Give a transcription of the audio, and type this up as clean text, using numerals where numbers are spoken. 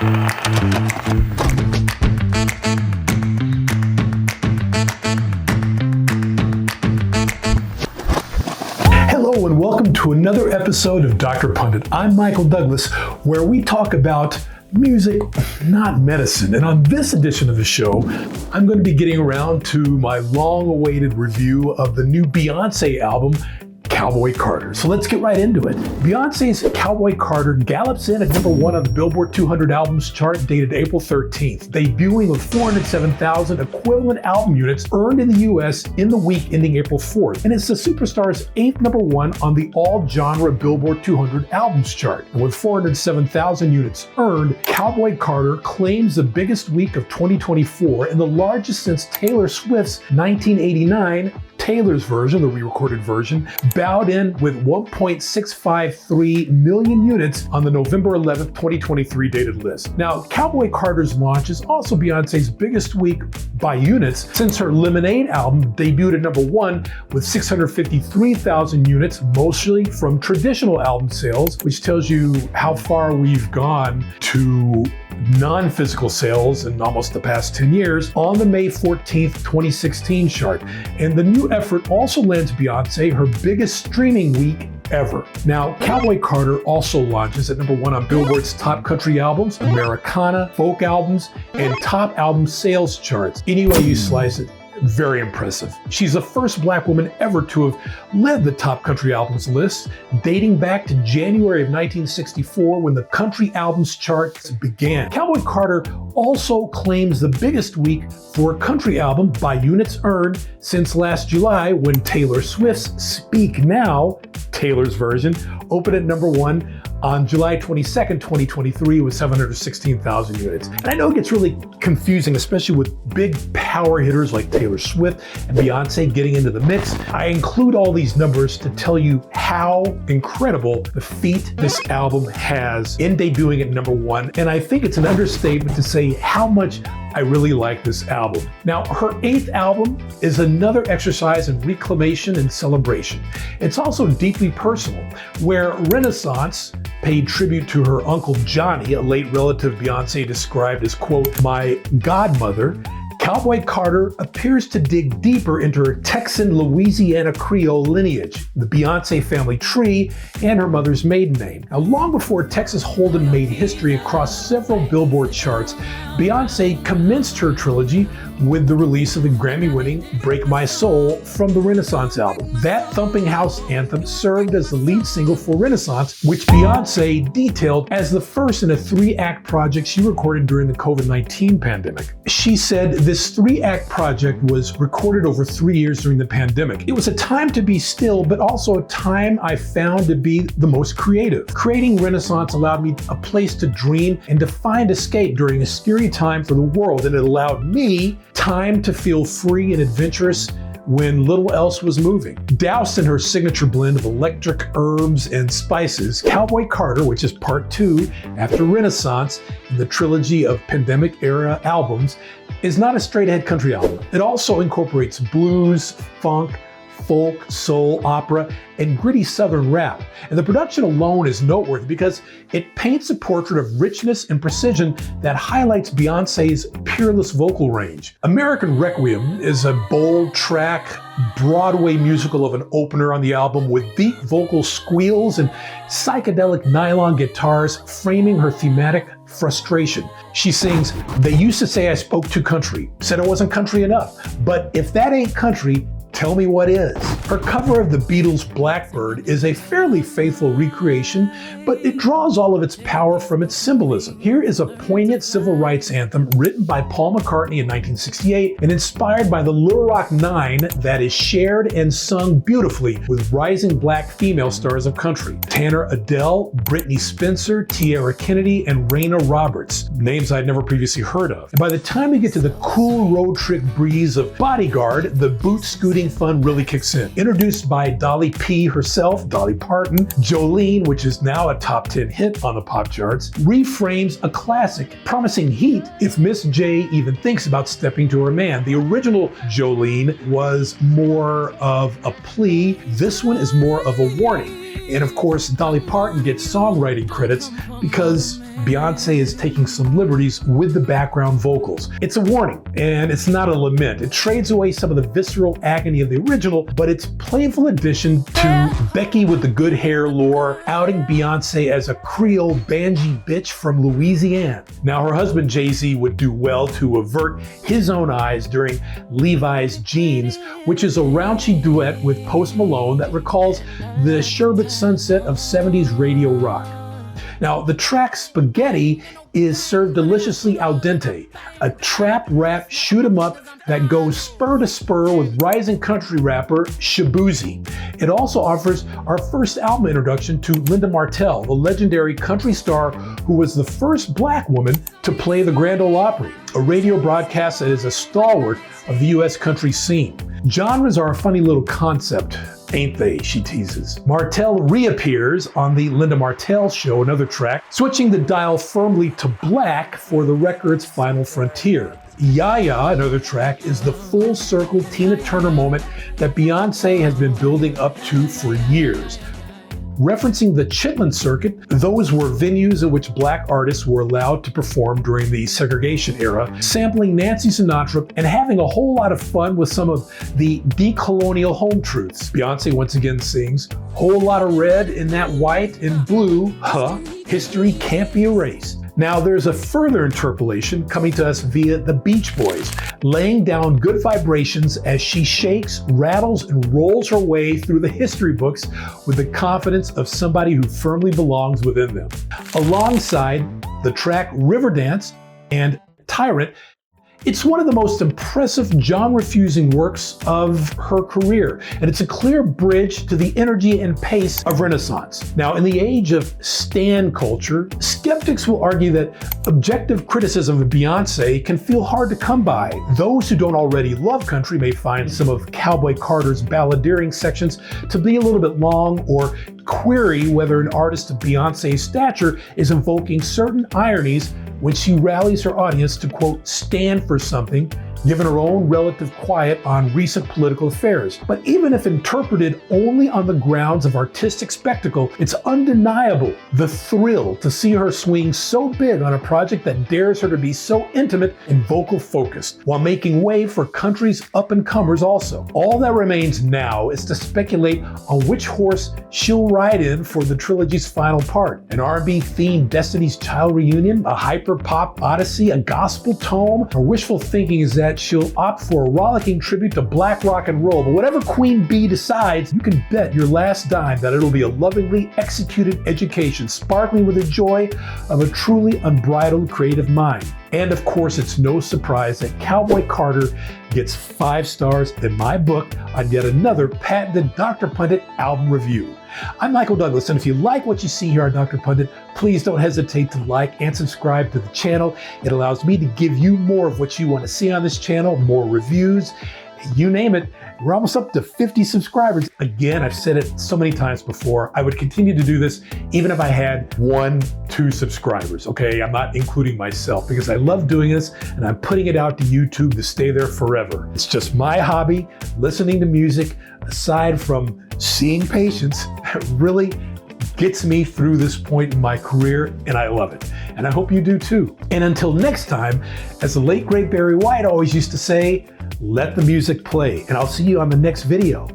Hello and welcome to another episode of Dr. Pundit. I'm Michael Douglas, where we talk about music, not medicine. And on this edition of the show, I'm going to be getting around to my long-awaited review of the new Beyoncé album, Cowboy Carter. So let's get right into it. Beyonce's Cowboy Carter gallops in at number 1 on the Billboard 200 albums chart dated April 13th, debuting with 407,000 equivalent album units earned in the US in the week ending April 4th. And it's the superstar's 8th number 1 on the all-genre Billboard 200 albums chart. And with 407,000 units earned, Cowboy Carter claims the biggest week of 2024 and the largest since Taylor Swift's 1989 Taylor's version, the re-recorded version, bowed in with 1.653 million units on the November 11th, 2023 dated list. Now, Cowboy Carter's launch is also Beyonce's biggest week by units since her Lemonade album debuted at number 1 with 653,000 units, mostly from traditional album sales, which tells you how far we've gone to non-physical sales in almost the past 10 years on the May 14th, 2016 chart. And the new effort also lands Beyonce her biggest streaming week ever. Now, Cowboy Carter also launches at number 1 on Billboard's top country albums, Americana, folk albums, and top album sales charts. Any way you slice it, very impressive. She's the first Black woman ever to have led the top country albums list, dating back to January of 1964 when the country albums charts began. Cowboy Carter also claims the biggest week for a country album by units earned since last July when Taylor Swift's Speak Now, Taylor's version, opened at number 1 on July 22nd, 2023 with 716,000 units. And I know it gets really confusing, especially with big power hitters like Taylor Swift and Beyonce getting into the mix. I include all these numbers to tell you how incredible the feat this album has in debuting at number 1. And I think it's an understatement to say how much I really like this album. Now, her 8th album is another exercise in reclamation and celebration. It's also deeply personal, where Renaissance paid tribute to her Uncle Johnny, a late relative Beyonce described as, quote, my godmother. Cowboy Carter appears to dig deeper into her Texan Louisiana Creole lineage, the Beyonce family tree, and her mother's maiden name. Now, long before Texas Hold'em made history across several Billboard charts, Beyonce commenced her trilogy with the release of the Grammy-winning Break My Soul from the Renaissance album. That thumping house anthem served as the lead single for Renaissance, which Beyonce detailed as the first in a 3-act project she recorded during the COVID-19 pandemic. She said this 3-act project was recorded over 3 years during the pandemic. It was a time to be still, but also a time I found to be the most creative. Creating Renaissance allowed me a place to dream and to find escape during a scary time for the world, and it allowed me time to feel free and adventurous when little else was moving. Doused in her signature blend of electric herbs and spices, Cowboy Carter, which is part 2 after Renaissance in the trilogy of pandemic-era albums, is not a straight-ahead country album. It also incorporates blues, funk, folk, soul, opera, and gritty Southern rap. And the production alone is noteworthy because it paints a portrait of richness and precision that highlights Beyonce's peerless vocal range. American Requiem is a bold track, Broadway musical of an opener on the album with deep vocal squeals and psychedelic nylon guitars framing her thematic frustration. She sings, they used to say I spoke too country, said I wasn't country enough, but if that ain't country, tell me what is. Her cover of the Beatles' Blackbird is a fairly faithful recreation, but it draws all of its power from its symbolism. Here is a poignant civil rights anthem written by Paul McCartney in 1968 and inspired by the Little Rock Nine that is shared and sung beautifully with rising Black female stars of country. Tanner Adele, Brittany Spencer, Tiara Kennedy, and Raina Roberts, names I'd never previously heard of. And by the time we get to the cool road trip breeze of Bodyguard, the boot scooting dating fun really kicks in. Introduced by Dolly P herself, Dolly Parton, Jolene, which is now a top 10 hit on the pop charts, reframes a classic, promising heat if Miss J even thinks about stepping to her man. The original Jolene was more of a plea. This one is more of a warning. And of course, Dolly Parton gets songwriting credits because Beyoncé is taking some liberties with the background vocals. It's a warning, and it's not a lament. It trades away some of the visceral agony of the original, but it's playful addition to Becky with the good hair lore, outing Beyoncé as a Creole banji bitch from Louisiana. Now, her husband Jay-Z would do well to avert his own eyes during Levi's Jeans, which is a raunchy duet with Post Malone that recalls the sherbet sunset of 70s radio rock. Now, the track Spaghetti is served deliciously al dente, a trap rap shoot 'em up that goes spur to spur with rising country rapper Shaboozey. It also offers our first album introduction to Linda Martell, the legendary country star who was the first black woman to play the Grand Ole Opry, a radio broadcast that is a stalwart of the US country scene. Genres are a funny little concept, ain't they, she teases. Martell reappears on the Linda Martell Show, another track, switching the dial firmly to black for the record's final frontier. Yaya, another track, is the full circle Tina Turner moment that Beyoncé has been building up to for years. Referencing the Chitlin Circuit, those were venues in which black artists were allowed to perform during the segregation era, sampling Nancy Sinatra and having a whole lot of fun with some of the decolonial home truths. Beyoncé once again sings, "Whole lot of red in that white and blue, huh? History can't be erased." Now, there's a further interpolation coming to us via the Beach Boys, laying down good vibrations as she shakes, rattles, and rolls her way through the history books with the confidence of somebody who firmly belongs within them. Alongside the track Riverdance and Tyrant, it's one of the most impressive genre-fusing works of her career, and it's a clear bridge to the energy and pace of Renaissance. Now, in the age of stan culture, skeptics will argue that objective criticism of Beyoncé can feel hard to come by. Those who don't already love country may find some of Cowboy Carter's balladeering sections to be a little bit long, or query whether an artist of Beyoncé's stature is invoking certain ironies when she rallies her audience to, quote, stand for something, given her own relative quiet on recent political affairs. But even if interpreted only on the grounds of artistic spectacle, it's undeniable the thrill to see her swing so big on a project that dares her to be so intimate and vocal focused, while making way for country's up-and-comers also. All that remains now is to speculate on which horse she'll ride in for the trilogy's final part. An R&B themed Destiny's Child reunion, a hyper-pop odyssey, a gospel tome. Her wishful thinking is that she'll opt for a rollicking tribute to black rock and roll, but whatever Queen Bee decides, you can bet your last dime that it'll be a lovingly executed education, sparkling with the joy of a truly unbridled creative mind. And of course, it's no surprise that Cowboy Carter gets 5 stars in my book on yet another patented Dr. Pundit album review. I'm Michael Douglas, and if you like what you see here on Dr. Pundit, please don't hesitate to like and subscribe to the channel. It allows me to give you more of what you want to see on this channel, more reviews, you name it. We're almost up to 50 subscribers. Again, I've said it so many times before, I would continue to do this even if I had 1, 2 subscribers, okay? I'm not including myself because I love doing this and I'm putting it out to YouTube to stay there forever. It's just my hobby, listening to music, aside from seeing patients, really gets me through this point in my career, and I love it. And I hope you do too. And until next time, as the late great Barry White always used to say, let the music play, and I'll see you on the next video.